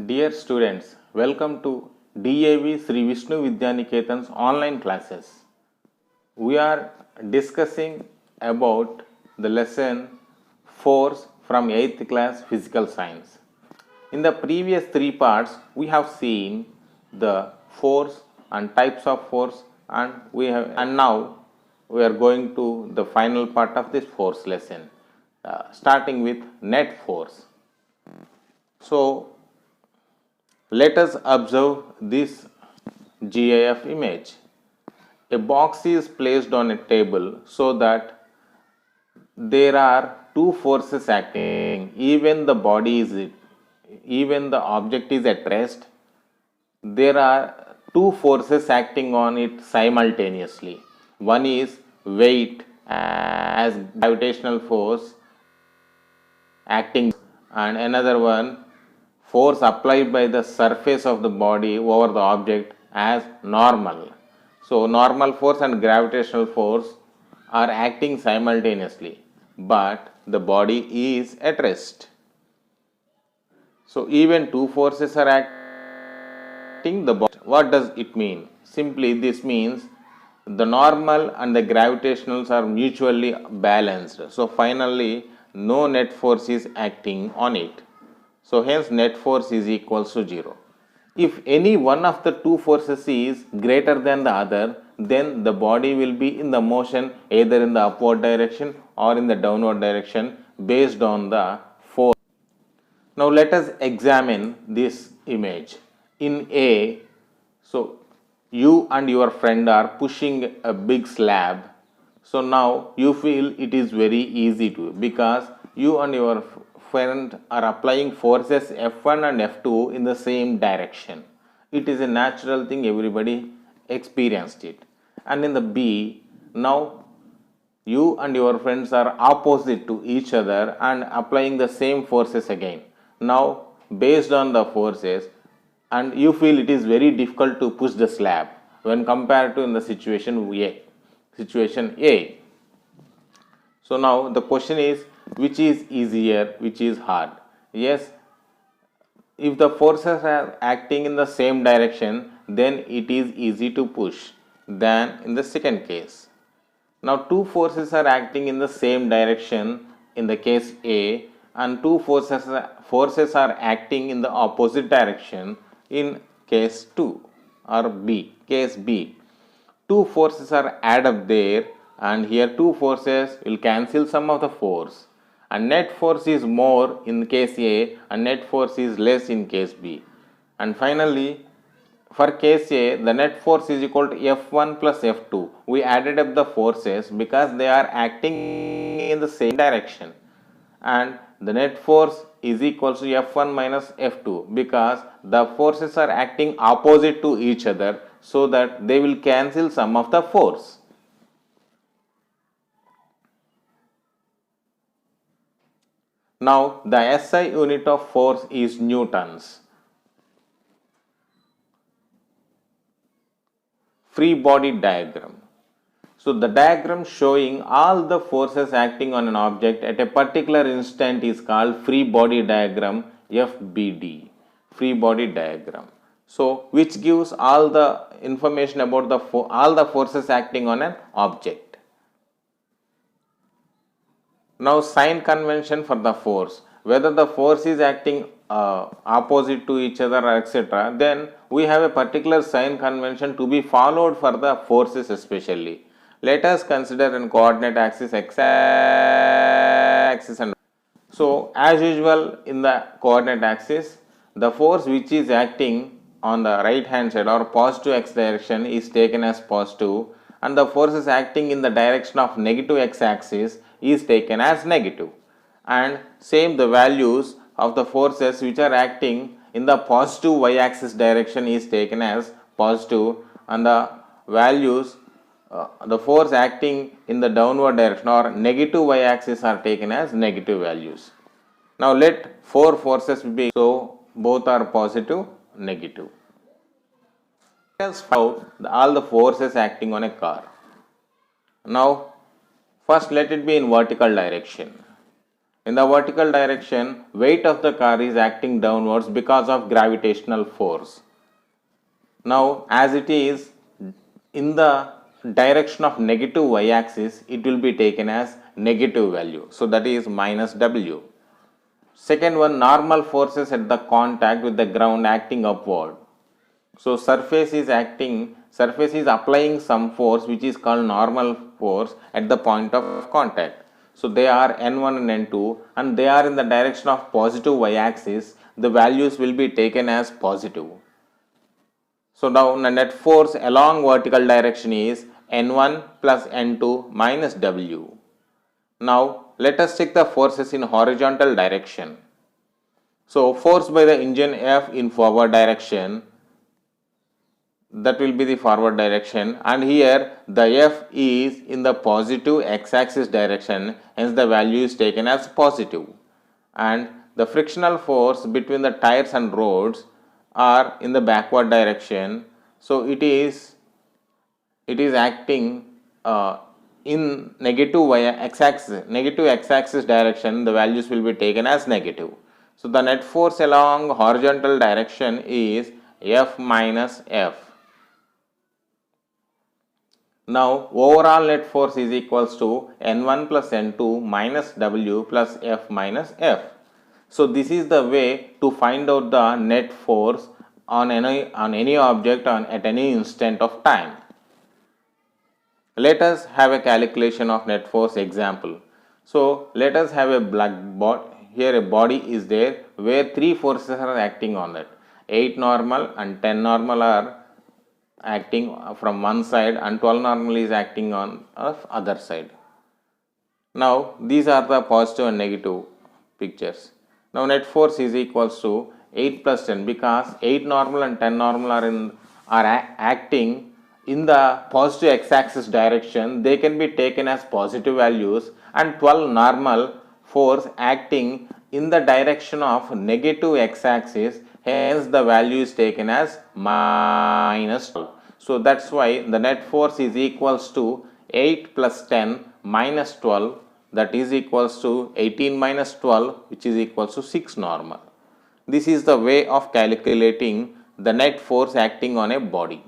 Dear students, welcome to DAV Sri Vishnu Vidyaniketan's online classes. We are discussing about the lesson force from 8th class physical science. In the previous three parts, we have seen the force and types of force, and now we are going to the final part of this force lesson, starting with net force. So let us observe this GIF image. A box is placed on a table so that there are two forces acting. Even the object is at rest. There are two forces acting on it simultaneously. One is weight as gravitational force acting, and another one force applied by the surface of the body over the object as normal. So, normal force and gravitational force are acting simultaneously, but the body is at rest. So, even two forces are acting the body. What does it mean? Simply, this means the normal and the gravitationals are mutually balanced. So, finally, no net force is acting on it. So, hence net force is equals to 0. If any one of the two forces is greater than the other, then the body will be in the motion either in the upward direction or in the downward direction based on the force. Now, let us examine this image. In A, so you and your friend are pushing a big slab. So, now you feel it is very easy to, because you and your friend are applying forces F1 and F2 in the same direction. It is a natural thing, everybody experienced it. And in the B, now you and your friends are opposite to each other and applying the same forces again. Now, based on the forces, and you feel it is very difficult to push the slab when compared to in the situation A. So, now the question is, which is easier, which is hard? Yes, if the forces are acting in the same direction, then it is easy to push than in the second case. Now, two forces are acting in the same direction in the case A, and two forces are acting in the opposite direction in case 2 or B, case B. Two forces are add up there, and here two forces will cancel some of the force, and net force is more in case A and net force is less in case B. And finally, for case A, the net force is equal to F1 plus F2. We added up the forces because they are acting in the same direction, and the net force is equal to F1 minus F2 because the forces are acting opposite to each other, so that they will cancel some of the force. Now, the SI unit of force is newtons. Free body diagram. So, the diagram showing all the forces acting on an object at a particular instant is called free body diagram, FBD, free body diagram. So, which gives all the information about all the forces acting on an object. Now, sign convention for the force. Whether the force is acting opposite to each other or etc., then we have a particular sign convention to be followed for the forces especially. Let us consider in coordinate axis, x-axis, and so as usual in the coordinate axis, the force which is acting on the right hand side or positive x direction is taken as positive, and the forces acting in the direction of negative x axis is taken as negative. And same, the values of the forces which are acting in the positive y axis direction is taken as positive, and the values the force acting in the downward direction or negative y axis are taken as negative values. Now, let four forces be, so both are positive, negative. Let us find out all the forces acting on a car. Now, first let it be in vertical direction. In the vertical direction, weight of the car is acting downwards because of gravitational force. Now, as it is in the direction of negative y-axis, it will be taken as negative value. So, that is minus W. Second one, normal forces at the contact with the ground acting upward. So, surface is applying some force which is called normal force at the point of contact. So, they are N1 and N2 and they are in the direction of positive y-axis. The values will be taken as positive. So, now the net force along vertical direction is N1 plus N2 minus W. Now, let us check the forces in horizontal direction. So, force by the engine F in forward direction, that will be the forward direction, and here the F is in the positive x-axis direction, hence the value is taken as positive. And the frictional force between the tires and roads are in the backward direction, so it is acting in negative x-axis direction, the values will be taken as negative. So, the net force along horizontal direction is F minus F. Now, overall net force is equals to N1 plus N2 minus W plus F minus F. So, this is the way to find out the net force on any object at any instant of time. Let us have a calculation of net force example. So, let us have a here a body is there where 3 forces are acting on it. 8 normal and 10 normal are acting from one side and 12 normal is acting on the other side. Now, these are the positive and negative pictures. Now, net force is equals to 8 plus 10 because 8 normal and 10 normal are acting in the positive x-axis direction. They can be taken as positive values, and 12 normal force acting in the direction of negative x-axis, hence the value is taken as minus 12. So, that is why the net force is equals to 8 plus 10 minus 12, that is equals to 18 minus 12, which is equals to 6 normal. This is the way of calculating the net force acting on a body.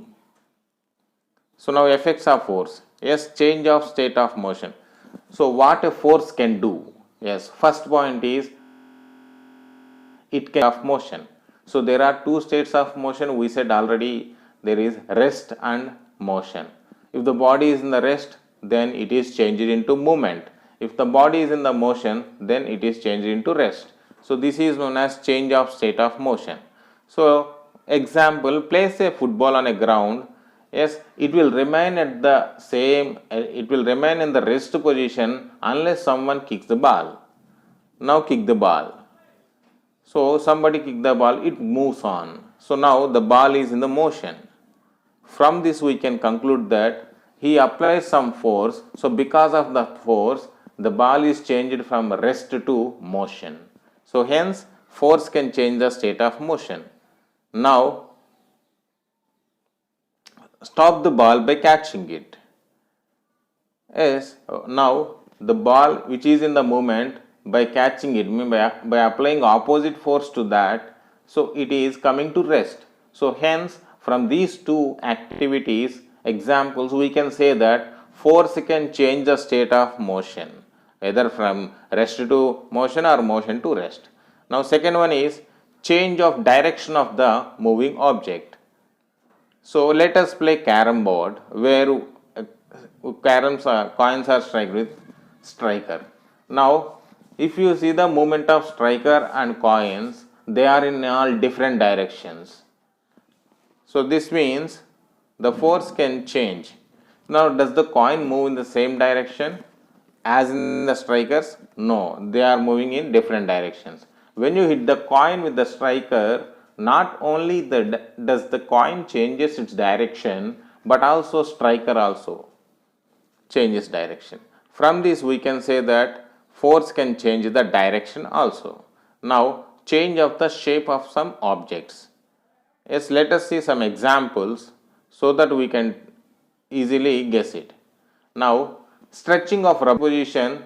So, now effects of force. Yes, change of state of motion. So, what a force can do? Yes, first point is it can of motion. So, there are two states of motion. We said already there is rest and motion. If the body is in the rest, then it is changed into movement. If the body is in the motion, then it is changed into rest. So, this is known as change of state of motion. So, example, place a football on a ground. Yes, it will remain at the same, it will remain in the rest position unless someone kicks the ball. Now, kick the ball. So, somebody kick the ball, it moves on. So, now the ball is in the motion. From this we can conclude that he applies some force. So, because of the force, the ball is changed from rest to motion. So, hence force can change the state of motion. Now, stop the ball by catching it. Yes, now the ball which is in the movement, by catching it, by applying opposite force to that, so it is coming to rest. So, hence from these two activities examples we can say that force can change the state of motion, either from rest to motion or motion to rest. Now, second one is change of direction of the moving object. So, let us play carom board where coins are struck with striker. Now, if you see the movement of striker and coins, they are in all different directions. So, this means the force can change. Now, does the coin move in the same direction as in the strikers? No, they are moving in different directions. When you hit the coin with the striker, not only does the coin changes its direction, but also striker also changes direction. From this we can say that force can change the direction also. Now, change of the shape of some objects. Yes, let us see some examples so that we can easily guess it. Now, stretching of rubber position,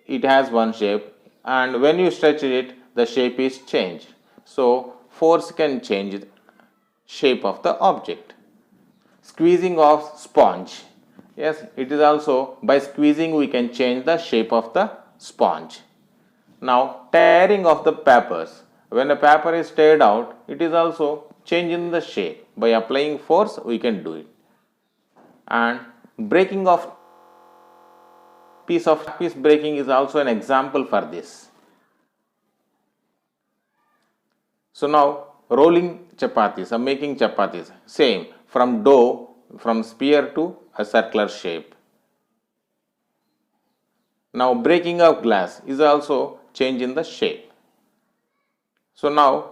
it has one shape. and when you stretch it, the shape is changed. So force can change the shape of the object. Squeezing of sponge. Yes, it is also by squeezing we can change the shape of the sponge. Now tearing of the papers. When a paper is teared out, it is also changing the shape. By applying force we can do it. And breaking of piece breaking is also an example for this. So now rolling chapatis or making chapatis, same, from dough, from sphere to a circular shape. Now breaking of glass is also change in the shape. So now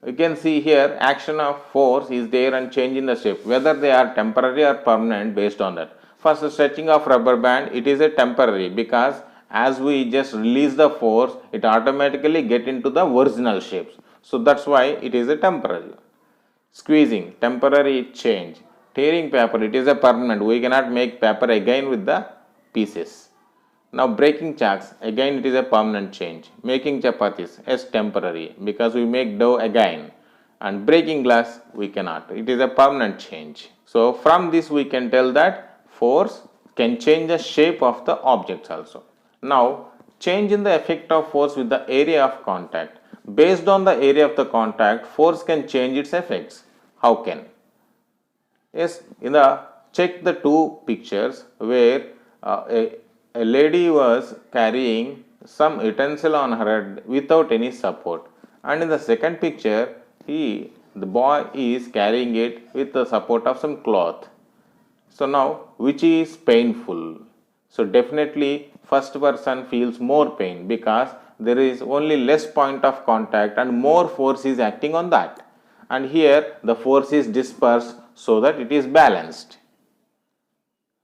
you can see here action of force is there and change in the shape, whether they are temporary or permanent based on that. First, stretching of rubber band, it is a temporary because as we just release the force, it automatically get into the original shapes. So that's why it is a temporary. Squeezing, temporary change. Tearing paper, it is a permanent. We cannot make paper again with the pieces. Now breaking chalks, again it is a permanent change. Making chapatis is temporary because we make dough again. And breaking glass, we cannot. It is a permanent change. So from this we can tell that force can change the shape of the objects also. Now change in the effect of force with the area of contact. Based on the area of the contact, force can change its effects. How can? Yes, check the two pictures where a lady was carrying some utensil on her head without any support, and in the second picture the boy is carrying it with the support of some cloth. So now which is painful? So definitely first person feels more pain because there is only less point of contact and more force is acting on that, and here the force is dispersed so that it is balanced.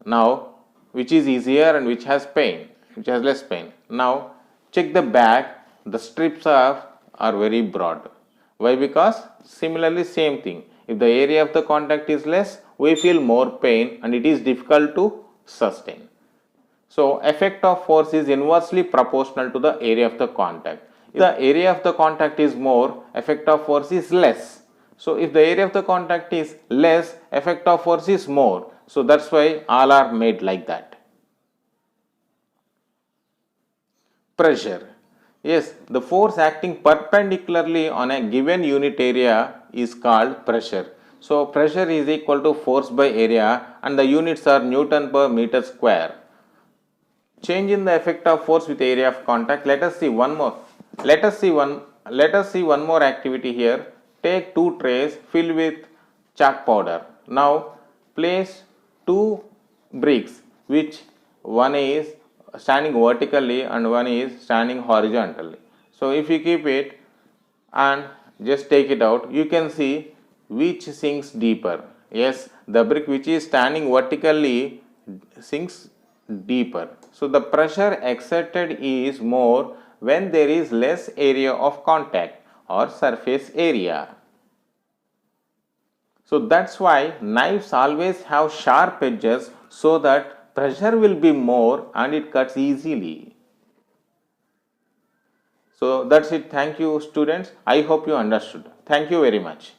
Now which is easier and which has pain, which has less pain? Now check the back, the strips are very broad. Why? Because similarly same thing, if the area of the contact is less, we feel more pain and it is difficult to sustain. So effect of force is inversely proportional to the area of the contact. If the area of the contact is more, effect of force is less. So if the area of the contact is less, effect of force is more. So that's why all are made like that. Pressure. Yes, the force acting perpendicularly on a given unit area is called pressure. So pressure is equal to force by area and the units are Newton per meter square. Change in the effect of force with area of contact. Let us see one more. Let us see one more activity here. Take two trays filled with chalk powder. Now place two bricks, which one is standing vertically and one is standing horizontally. So if you keep it and just take it out, you can see which sinks deeper. Yes, the brick which is standing vertically sinks deeper. So the pressure exerted is more when there is less area of contact or surface area. So that's why knives always have sharp edges so that pressure will be more and it cuts easily. So that's it. Thank you, students. I hope you understood. Thank you very much.